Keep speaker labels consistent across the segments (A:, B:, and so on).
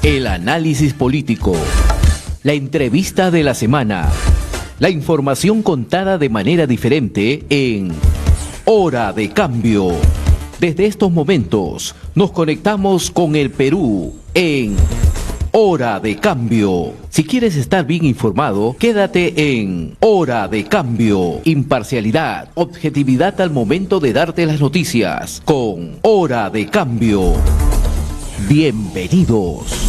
A: El análisis político, la entrevista de la semana, la información contada de manera diferente en Hora de Cambio. Desde estos momentos nos conectamos con el Perú en Hora de Cambio. Si quieres estar bien informado, quédate en Hora de Cambio. Imparcialidad, objetividad al momento de darte las noticias con Hora de Cambio. Bienvenidos.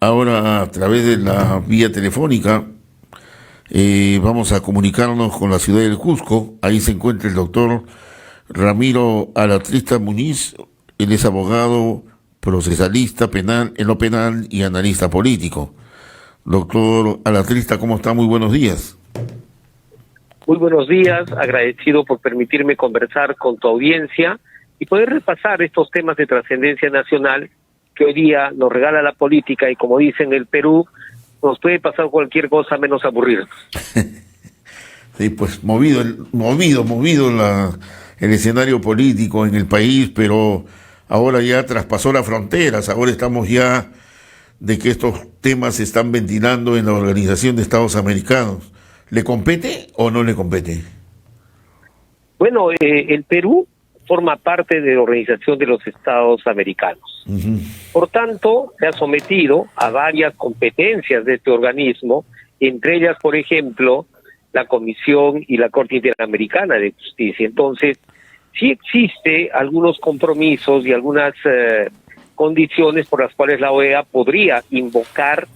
B: Ahora, a través de la vía telefónica, vamos a comunicarnos con la ciudad del Cusco. Ahí se encuentra el doctor Ramiro Alatrista Muñiz. Él es abogado, procesalista penal, en lo penal y analista político. Doctor Alatrista, ¿cómo está? Muy buenos días.
C: Muy buenos días, agradecido por permitirme conversar con tu audiencia y poder repasar estos temas de trascendencia nacional que hoy día nos regala la política y, como dicen en el Perú, nos puede pasar cualquier cosa menos aburrirnos.
B: Sí, pues movido el escenario político en el país, pero ahora ya traspasó las fronteras. Ahora estamos ya de que estos temas se están ventilando en la Organización de Estados Americanos. ¿Le compete o no le compete?
C: Bueno, el Perú forma parte de la Organización de los Estados Americanos. Uh-huh. Por tanto, se ha sometido a varias competencias de este organismo, entre ellas, por ejemplo, la Comisión y la Corte Interamericana de Justicia. Entonces, sí existe algunos compromisos y algunas condiciones por las cuales la OEA podría invocar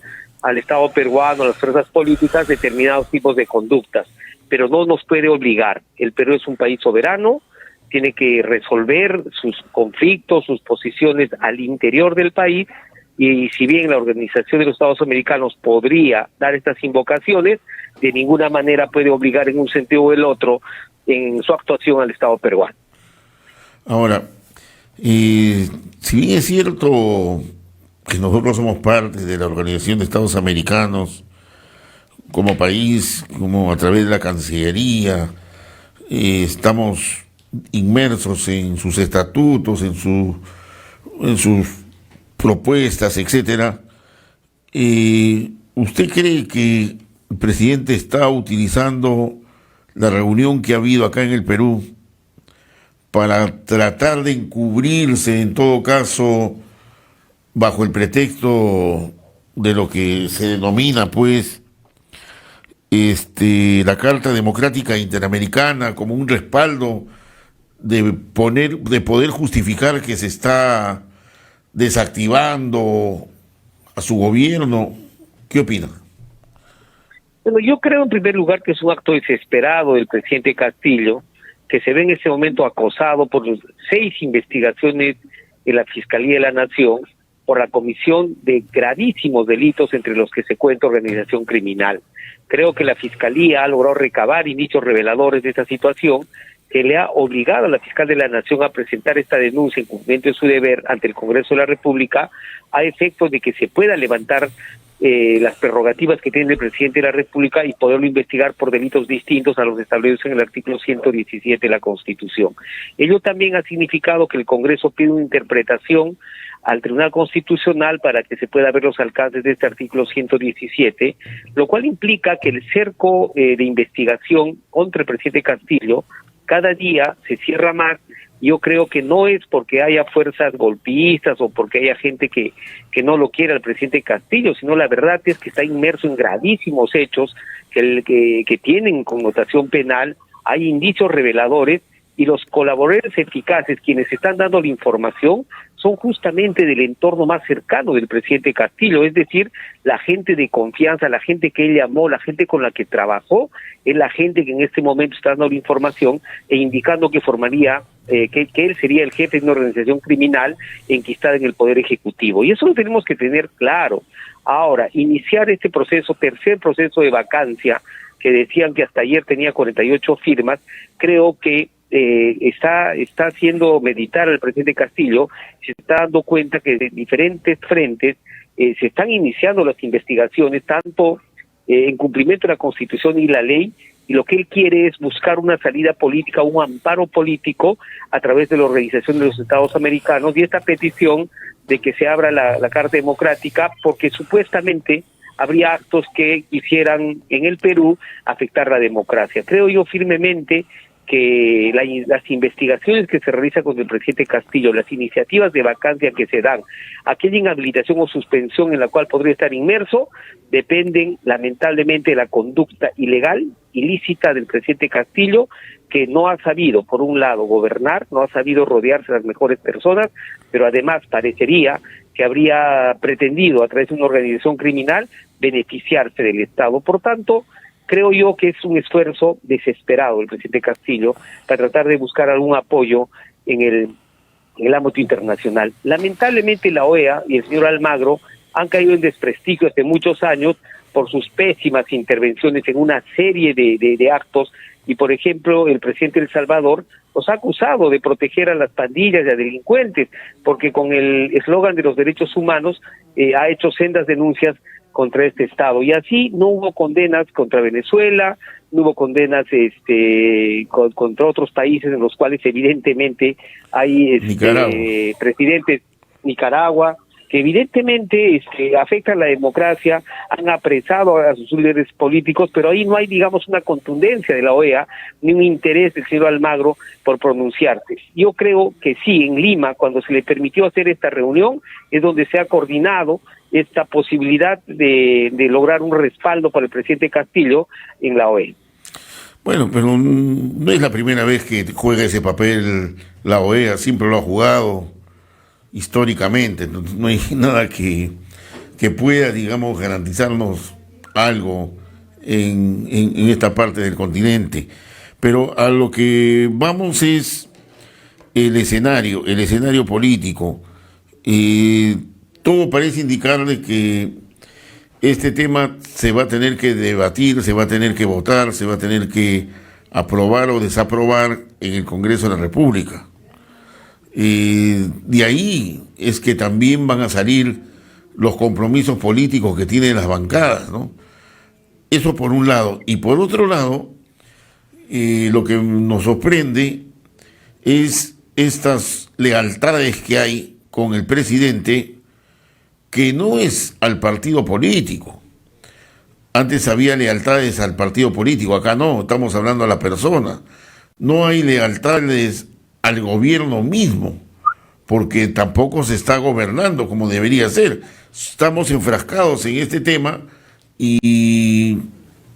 C: al Estado peruano, a las fuerzas políticas, determinados tipos de conductas, pero no nos puede obligar. El Perú es un país soberano, tiene que resolver sus conflictos, sus posiciones al interior del país, y si bien la Organización de los Estados Americanos podría dar estas invocaciones, de ninguna manera puede obligar en un sentido o el otro en su actuación al Estado peruano.
B: Ahora, si bien es cierto que nosotros somos parte de la Organización de Estados Americanos como país, como a través de la Cancillería, estamos inmersos en sus estatutos, en sus propuestas, etcétera. ¿Usted cree que el presidente está utilizando la reunión que ha habido acá en el Perú para tratar de encubrirse, en todo caso, bajo el pretexto de lo que se denomina, pues, la Carta Democrática Interamericana, como un respaldo de poder justificar que se está desactivando a su gobierno? ¿Qué opina?
C: Bueno, yo creo en primer lugar que es un acto desesperado del presidente Castillo, que se ve en ese momento acosado por 6 investigaciones de la Fiscalía de la Nación por la comisión de gravísimos delitos, entre los que se cuenta organización criminal. Creo que la Fiscalía ha logrado recabar indicios reveladores de esta situación, que le ha obligado a la fiscal de la Nación a presentar esta denuncia en cumplimiento de su deber ante el Congreso de la República, a efectos de que se pueda levantar las prerrogativas que tiene el presidente de la República y poderlo investigar por delitos distintos a los establecidos en el artículo 117 de la Constitución. Ello también ha significado que el Congreso pide una interpretación al Tribunal Constitucional para que se pueda ver los alcances de este artículo 117, lo cual implica que el cerco de investigación contra el presidente Castillo cada día se cierra más. Yo creo que no es porque haya fuerzas golpistas o porque haya gente que no lo quiera al presidente Castillo, sino la verdad es que está inmerso en gravísimos hechos que tienen connotación penal. Hay indicios reveladores y los colaboradores eficaces, quienes están dando la información, son justamente del entorno más cercano del presidente Castillo, es decir, la gente de confianza, la gente que él llamó, la gente con la que trabajó, es la gente que en este momento está dando la información e indicando que formaría, que él sería el jefe de una organización criminal enquistada en el Poder Ejecutivo. Y eso lo tenemos que tener claro. Ahora, iniciar este proceso, tercer proceso de vacancia, que decían que hasta ayer tenía 48 firmas, creo que está haciendo meditar al presidente Castillo, se está dando cuenta que de diferentes frentes se están iniciando las investigaciones, tanto en cumplimiento de la Constitución y la ley, y lo que él quiere es buscar una salida política, un amparo político a través de la Organización de los Estados Americanos, y esta petición de que se abra la Carta Democrática, porque supuestamente habría actos que quisieran en el Perú afectar la democracia. Creo yo firmemente que las investigaciones que se realizan contra el presidente Castillo, las iniciativas de vacancia que se dan, aquella inhabilitación o suspensión en la cual podría estar inmerso, dependen lamentablemente de la conducta ilegal, ilícita del presidente Castillo, que no ha sabido, por un lado, gobernar, no ha sabido rodearse de las mejores personas, pero además parecería que habría pretendido, a través de una organización criminal, beneficiarse del Estado. Por tanto, creo yo que es un esfuerzo desesperado el presidente Castillo para tratar de buscar algún apoyo en el ámbito internacional. Lamentablemente la OEA y el señor Almagro han caído en desprestigio hace muchos años por sus pésimas intervenciones en una serie de actos, y por ejemplo el presidente de El Salvador los ha acusado de proteger a las pandillas y a delincuentes, porque con el eslogan de los derechos humanos ha hecho sendas denuncias contra este Estado, y así no hubo condenas contra Venezuela, no hubo condenas contra otros países en los cuales evidentemente hay presidentes, Nicaragua, que evidentemente afectan la democracia, han apresado a sus líderes políticos, pero ahí no hay, digamos, una contundencia de la OEA, ni un interés del señor Almagro por pronunciarse. Yo creo que sí, en Lima, cuando se le permitió hacer esta reunión, es donde se ha coordinado esta posibilidad de lograr un respaldo para el presidente Castillo en la OEA.
B: Bueno, pero no es la primera vez que juega ese papel la OEA, siempre lo ha jugado históricamente. No hay nada que pueda, digamos, garantizarnos algo en esta parte del continente. Pero a lo que vamos es el escenario político. Todo parece indicarle que este tema se va a tener que debatir, se va a tener que votar, se va a tener que aprobar o desaprobar en el Congreso de la República. De ahí es que también van a salir los compromisos políticos que tienen las bancadas, ¿no? Eso por un lado. Y por otro lado, lo que nos sorprende es estas lealtades que hay con el presidente, que no es al partido político. Antes había lealtades al partido político, acá no, estamos hablando a la persona. No hay lealtades al gobierno mismo, porque tampoco se está gobernando como debería ser. Estamos enfrascados en este tema y,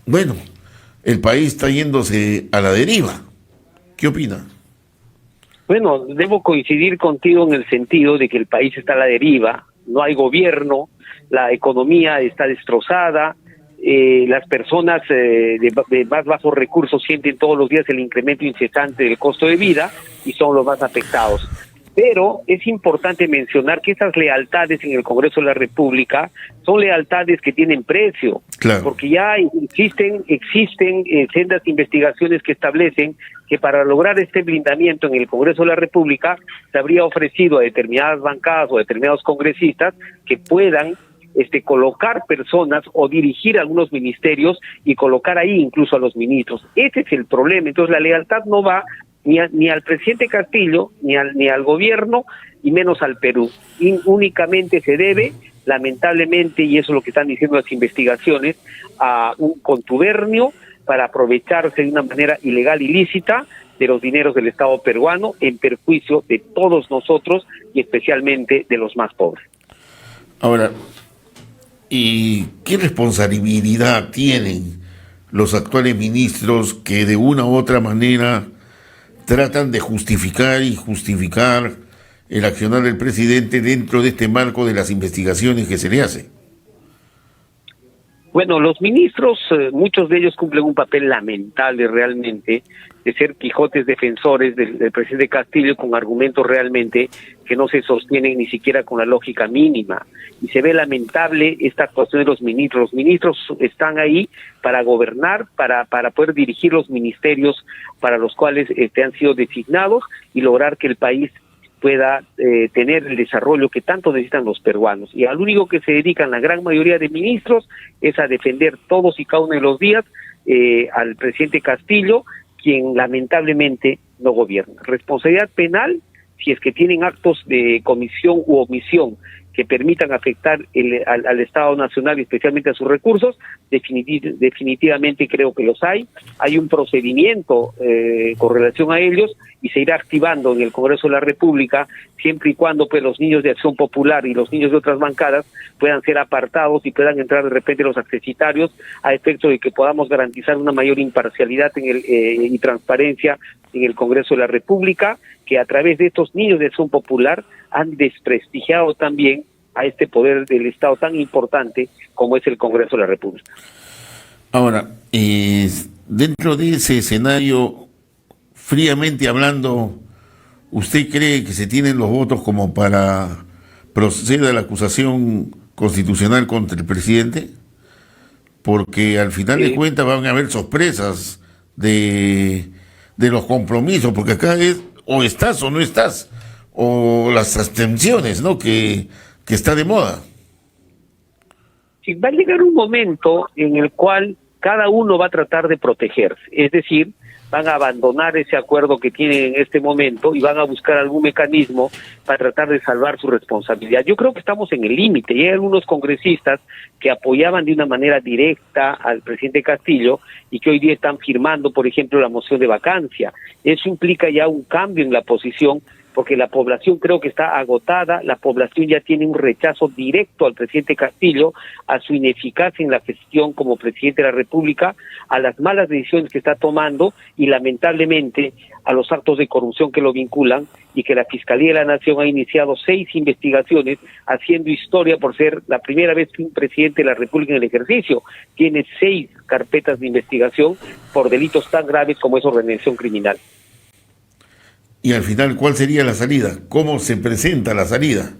B: bueno, el país está yéndose a la deriva. ¿Qué opina?
C: Bueno, debo coincidir contigo en el sentido de que el país está a la deriva, no hay gobierno, la economía está destrozada, las personas de más bajos recursos sienten todos los días el incremento incesante del costo de vida y son los más afectados. Pero es importante mencionar que esas lealtades en el Congreso de la República son lealtades que tienen precio,
B: claro,
C: porque ya existen sendas investigaciones que establecen que para lograr este blindamiento en el Congreso de la República se habría ofrecido a determinadas bancadas o determinados congresistas que puedan colocar personas o dirigir algunos ministerios y colocar ahí incluso a los ministros. Ese es el problema. Entonces la lealtad no va ni al presidente Castillo, ni al gobierno, y menos al Perú. Y únicamente se debe, lamentablemente, y eso es lo que están diciendo las investigaciones, a un contubernio para aprovecharse de una manera ilegal, ilícita, de los dineros del Estado peruano en perjuicio de todos nosotros y especialmente de los más pobres.
B: Ahora, ¿y qué responsabilidad tienen los actuales ministros que de una u otra manera tratan de justificar el accionar del presidente dentro de este marco de las investigaciones que se le hace?
C: Bueno, los ministros, muchos de ellos cumplen un papel lamentable realmente, de ser quijotes defensores del presidente Castillo con argumentos realmente que no se sostienen ni siquiera con la lógica mínima. Y se ve lamentable esta actuación de los ministros. Los ministros están ahí para gobernar, para poder dirigir los ministerios para los cuales han sido designados y lograr que el país pueda tener el desarrollo que tanto necesitan los peruanos. Y al único que se dedican la gran mayoría de ministros es a defender todos y cada uno de los días al presidente Castillo, quien lamentablemente no gobierna. Responsabilidad penal, si es que tienen actos de comisión u omisión que permitan afectar al Estado Nacional y especialmente a sus recursos, definitivamente creo que los hay. Hay un procedimiento con relación a ellos y se irá activando en el Congreso de la República siempre y cuando pues los niños de Acción Popular y los niños de otras bancadas puedan ser apartados y puedan entrar de repente los accesitarios a efecto de que podamos garantizar una mayor imparcialidad y transparencia en el Congreso de la República, que a través de estos niños de Acción Popular han desprestigiado también a este poder del Estado tan importante como es el Congreso de la República.
B: Ahora, dentro de ese escenario, fríamente hablando, ¿usted cree que se tienen los votos como para proceder a la acusación constitucional contra el presidente? Porque al final de cuentas van a haber sorpresas de los compromisos, porque acá es o estás o no estás, o las abstenciones, ¿no? Que está de moda.
C: Sí, va a llegar un momento en el cual cada uno va a tratar de protegerse, es decir, van a abandonar ese acuerdo que tienen en este momento y van a buscar algún mecanismo para tratar de salvar su responsabilidad. Yo creo que estamos en el límite, y hay algunos congresistas que apoyaban de una manera directa al presidente Castillo y que hoy día están firmando, por ejemplo, la moción de vacancia. Eso implica ya un cambio en la posición, porque la población creo que está agotada, la población ya tiene un rechazo directo al presidente Castillo, a su ineficacia en la gestión como presidente de la República, a las malas decisiones que está tomando y lamentablemente a los actos de corrupción que lo vinculan, y que la Fiscalía de la Nación ha iniciado 6 investigaciones, haciendo historia por ser la primera vez que un presidente de la República en el ejercicio tiene 6 carpetas de investigación por delitos tan graves como es organización criminal.
B: Y al final, ¿cuál sería la salida? ¿Cómo se presenta la salida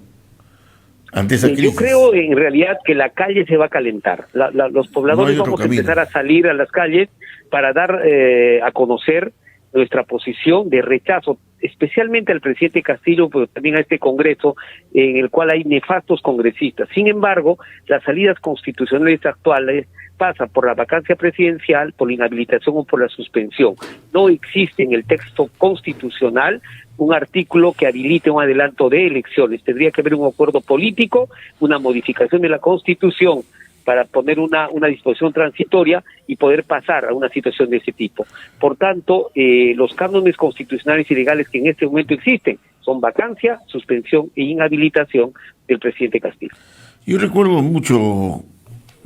B: ante esa crisis?
C: Yo creo en realidad que la calle se va a calentar. Los pobladores vamos a empezar a salir a las calles para dar a conocer nuestra posición de rechazo, especialmente al presidente Castillo, pero también a este Congreso, en el cual hay nefastos congresistas. Sin embargo, las salidas constitucionales actuales pasa por la vacancia presidencial, por la inhabilitación o por la suspensión. No existe en el texto constitucional un artículo que habilite un adelanto de elecciones. Tendría que haber un acuerdo político, una modificación de la Constitución para poner una disposición transitoria y poder pasar a una situación de ese tipo. Por tanto, los cánones constitucionales y legales que en este momento existen son vacancia, suspensión e inhabilitación del presidente Castillo.
B: Yo recuerdo mucho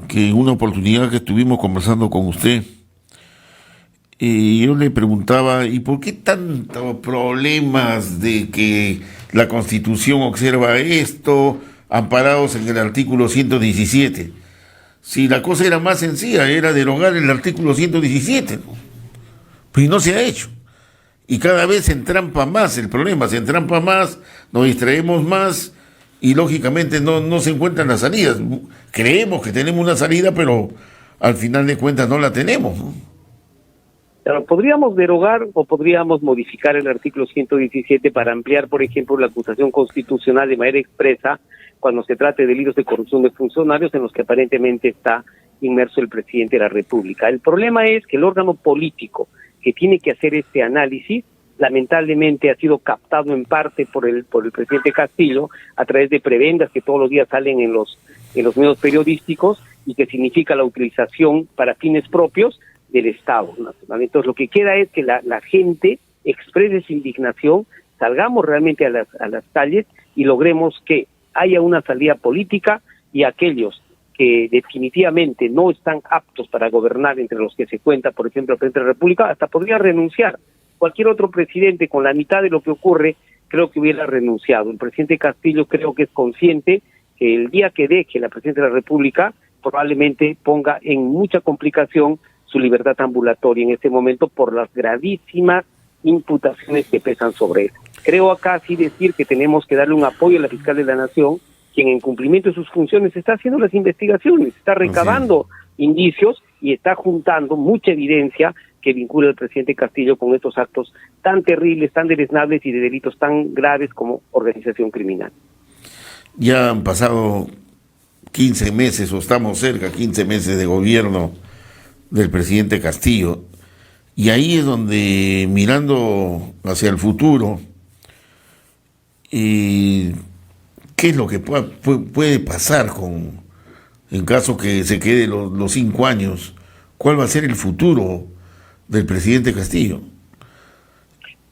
B: que en una oportunidad que estuvimos conversando con usted, yo le preguntaba, ¿y por qué tantos problemas de que la Constitución observa esto, amparados en el artículo 117? Si la cosa era más sencilla, era derogar el artículo 117, ¿no? Pero no se ha hecho. Y cada vez se entrampa más el problema, se entrampa más, nos distraemos más, y lógicamente no se encuentran las salidas. Creemos que tenemos una salida, pero al final de cuentas no la tenemos, ¿no?
C: Claro, podríamos derogar o podríamos modificar el artículo 117 para ampliar, por ejemplo, la acusación constitucional de manera expresa cuando se trate de delitos de corrupción de funcionarios en los que aparentemente está inmerso el presidente de la República. El problema es que el órgano político que tiene que hacer este análisis lamentablemente ha sido captado en parte por el presidente Castillo a través de prebendas que todos los días salen en los medios periodísticos y que significa la utilización para fines propios del Estado Nacional. Entonces lo que queda es que la gente exprese su indignación, salgamos realmente a las calles y logremos que haya una salida política, y aquellos que definitivamente no están aptos para gobernar, entre los que se cuenta, por ejemplo, el presidente de la República, hasta podría renunciar. Cualquier otro presidente con la mitad de lo que ocurre, creo que hubiera renunciado. El presidente Castillo creo que es consciente que el día que deje la presidencia de la República, probablemente ponga en mucha complicación su libertad ambulatoria en este momento por las gravísimas imputaciones que pesan sobre él. Creo acá sí decir que tenemos que darle un apoyo a la fiscal de la Nación, quien en cumplimiento de sus funciones está haciendo las investigaciones, está recabando indicios y está juntando mucha evidencia que vincula al presidente Castillo con estos actos tan terribles, tan deleznables y de delitos tan graves como organización criminal.
B: Ya han pasado 15 meses, o estamos cerca, 15 meses de gobierno del presidente Castillo, y ahí es donde, mirando hacia el futuro, ¿qué es lo que puede pasar en caso que se quede los 5 años? ¿Cuál va a ser el futuro del presidente Castillo?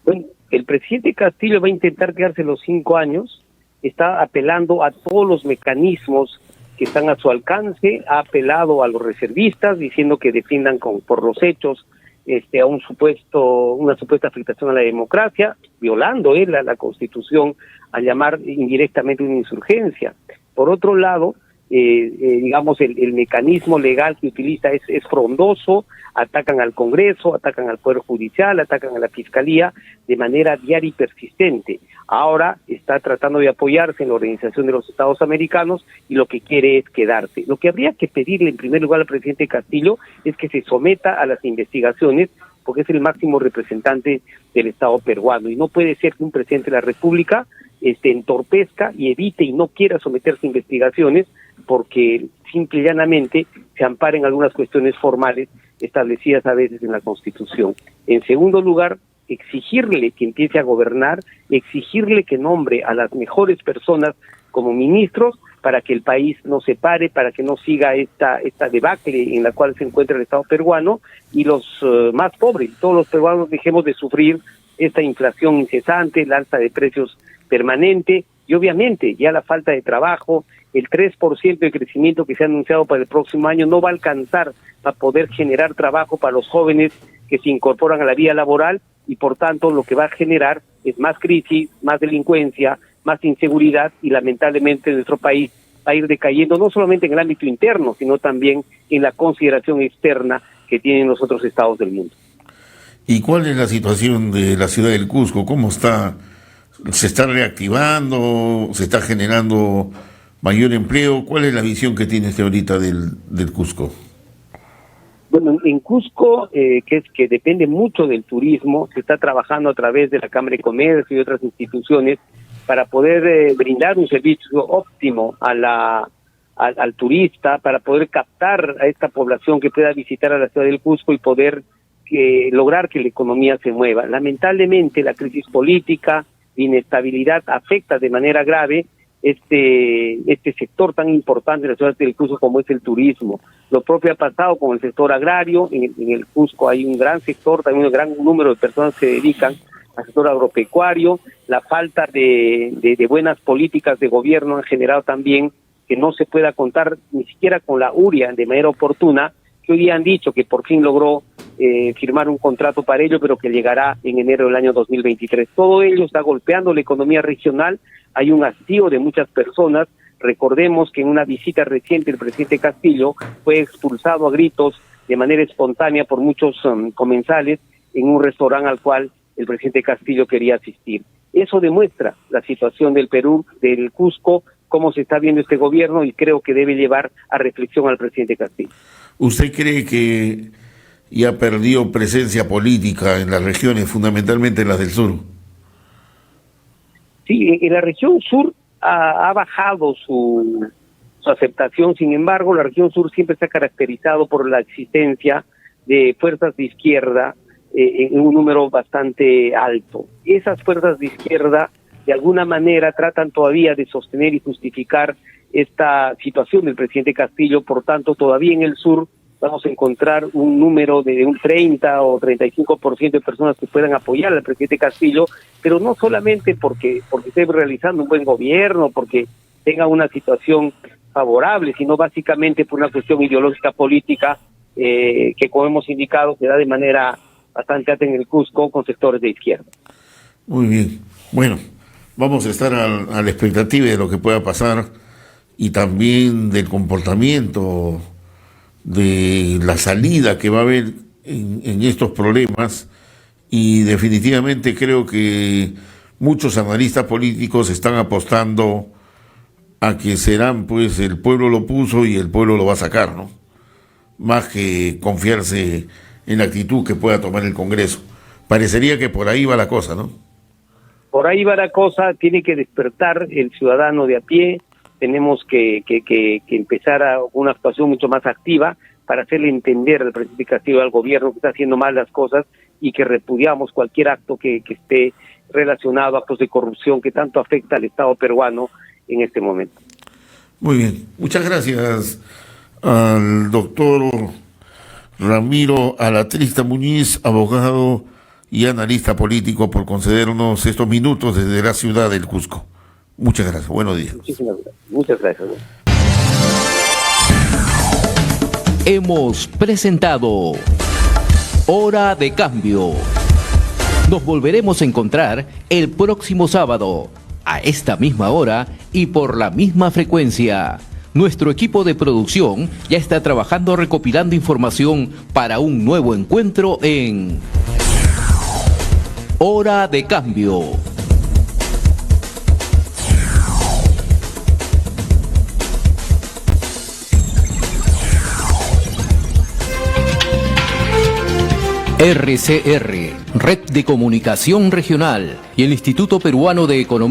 C: Bueno, el presidente Castillo va a intentar quedarse los 5 años, está apelando a todos los mecanismos que están a su alcance, ha apelado a los reservistas diciendo que defiendan por los hechos a una supuesta afectación a la democracia, violando él a la Constitución al llamar indirectamente una insurgencia. Por otro lado, digamos, el mecanismo legal que utiliza es frondoso, atacan al Congreso, atacan al Poder Judicial, atacan a la Fiscalía de manera diaria y persistente. Ahora está tratando de apoyarse en la Organización de los Estados Americanos y lo que quiere es quedarse. Lo que habría que pedirle en primer lugar al presidente Castillo es que se someta a las investigaciones, porque es el máximo representante del Estado peruano, y no puede ser que un presidente de la República entorpezca y evite y no quiera someterse a investigaciones porque simple y llanamente se amparen algunas cuestiones formales establecidas a veces en la Constitución. En segundo lugar, exigirle que empiece a gobernar, exigirle que nombre a las mejores personas como ministros para que el país no se pare, para que no siga esta debacle en la cual se encuentra el Estado peruano, y los más pobres, todos los peruanos, dejemos de sufrir esta inflación incesante, el alza de precios permanente y obviamente ya la falta de trabajo. El 3% de crecimiento que se ha anunciado para el próximo año no va a alcanzar para poder generar trabajo para los jóvenes que se incorporan a la vía laboral, y por tanto lo que va a generar es más crisis, más delincuencia, más inseguridad, y lamentablemente nuestro país va a ir decayendo no solamente en el ámbito interno, sino también en la consideración externa que tienen los otros estados del mundo.
B: ¿Y cuál es la situación de la ciudad del Cusco? ¿Cómo está? ¿Se está reactivando? ¿Se está generando mayor empleo? ¿Cuál es la visión que tiene usted ahorita del Cusco?
C: Bueno, en Cusco, que depende mucho del turismo, se está trabajando a través de la Cámara de Comercio y otras instituciones para poder brindar un servicio óptimo al turista, para poder captar a esta población que pueda visitar a la ciudad del Cusco y poder lograr que la economía se mueva. Lamentablemente, la crisis política, la inestabilidad afecta de manera grave este sector tan importante de la ciudad del Cusco como es el turismo. Lo propio ha pasado con el sector agrario. En el Cusco hay un gran sector, también un gran número de personas que se dedican al sector agropecuario. La falta de buenas políticas de gobierno han generado también que no se pueda contar ni siquiera con la URIA de manera oportuna, que hoy día han dicho que por fin logró firmar un contrato para ello, pero que llegará en enero del año 2023. Todo ello está golpeando la economía regional. Hay un hastío de muchas personas. Recordemos que en una visita reciente el presidente Castillo fue expulsado a gritos de manera espontánea por muchos comensales en un restaurante al cual el presidente Castillo quería asistir. Eso demuestra la situación del Perú, del Cusco, cómo se está viendo este gobierno, y creo que debe llevar a reflexión al presidente Castillo.
B: ¿Usted cree que ya perdió presencia política en las regiones, fundamentalmente en las del sur?
C: Sí, en la región sur ha bajado su aceptación. Sin embargo, la región sur siempre se ha caracterizado por la existencia de fuerzas de izquierda en un número bastante alto. Esas fuerzas de izquierda, de alguna manera, tratan todavía de sostener y justificar esta situación del presidente Castillo. Por tanto, todavía en el sur vamos a encontrar un número de un 30 o 35% de personas que puedan apoyar al presidente Castillo, pero no solamente porque esté realizando un buen gobierno, porque tenga una situación favorable, sino básicamente por una cuestión ideológica política que, como hemos indicado, se da de manera bastante alta en el Cusco con sectores de izquierda.
B: Muy bien. Bueno, vamos a estar a la expectativa de lo que pueda pasar y también del comportamiento, de la salida que va a haber en estos problemas, y definitivamente creo que muchos analistas políticos están apostando a que serán, pues, el pueblo lo puso y el pueblo lo va a sacar, ¿no? Más que confiarse en la actitud que pueda tomar el Congreso. Parecería que por ahí va la cosa, ¿no?
C: Por ahí va la cosa, tiene que despertar el ciudadano de a pie, tenemos que empezar a una actuación mucho más activa para hacerle entender al presidente Castillo, al gobierno, que está haciendo mal las cosas y que repudiamos cualquier acto que esté relacionado a actos de corrupción que tanto afecta al Estado peruano en este momento.
B: Muy bien, muchas gracias al doctor Ramiro Alatrista Muñiz, abogado y analista político, por concedernos estos minutos desde la ciudad del Cusco. Muchas gracias, buenos días.
C: Muchas gracias.
A: Hemos presentado Hora de Cambio. Nos volveremos a encontrar el próximo sábado, a esta misma hora y por la misma frecuencia. Nuestro equipo de producción ya está trabajando recopilando información para un nuevo encuentro en Hora de Cambio. RCR, Red de Comunicación Regional, y el Instituto Peruano de Economía